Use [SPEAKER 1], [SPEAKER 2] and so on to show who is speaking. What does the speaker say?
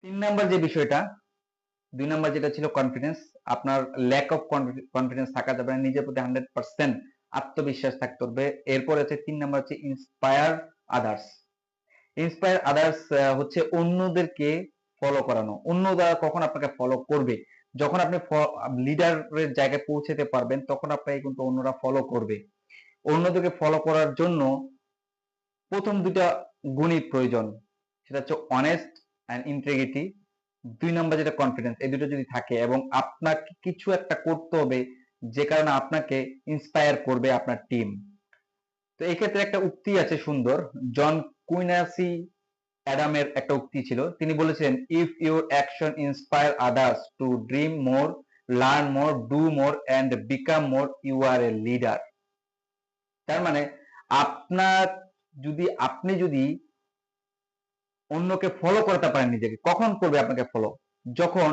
[SPEAKER 1] 3 number যে বিষয়টা, 2 number যেটা ছিল কনফিডেন্স, আপনার ল্যাক অফ কনফিডেন্স থাকা যাবে না, নিজের প্রতি 100% আত্মবিশ্বাস থাকতে হবে। এরপর হচ্ছে 3 নাম্বার হচ্ছে ইন্সপায়ার আদার্স। ইন্সপায়ার আদার্স হচ্ছে অন্যদেরকে ফলো করানো। অন্যরা কখন আপনাকে ফলো করবে, যখন আপনি লিডারের জায়গায় পৌঁছাতে পারবেন তখন আপনাকে কিন্তু অন্যরা ফলো করবে। অন্যদেরকে ফলো করার জন্য প্রথম দুটা গুণই প্রয়োজন, সেটা হচ্ছে অনেস্ট অ্যান্ড ইন্টিগ্রিটি। 2 নাম্বার যেটা কনফিডেন্স, এই দুটো যদি থাকে এবং আপনাকে কিছু একটা করতে হবে যে কারণে আপনাকে ইন্সপায়ার করবে আপনার টিম। তো এই ক্ষেত্রে একটা উক্তি আছে সুন্দর, জন কুইনাসি অ্যাডামের একটা উক্তি ছিল, তিনি বলেছেন if your action inspire others to dream more, learn more, do more and become more, you are a leader. তার মানে আপনার আপনি যদি অন্যকে ফলো করাতে পারেন, নিজেকে কখন করবে আপনাকে ফলো, যখন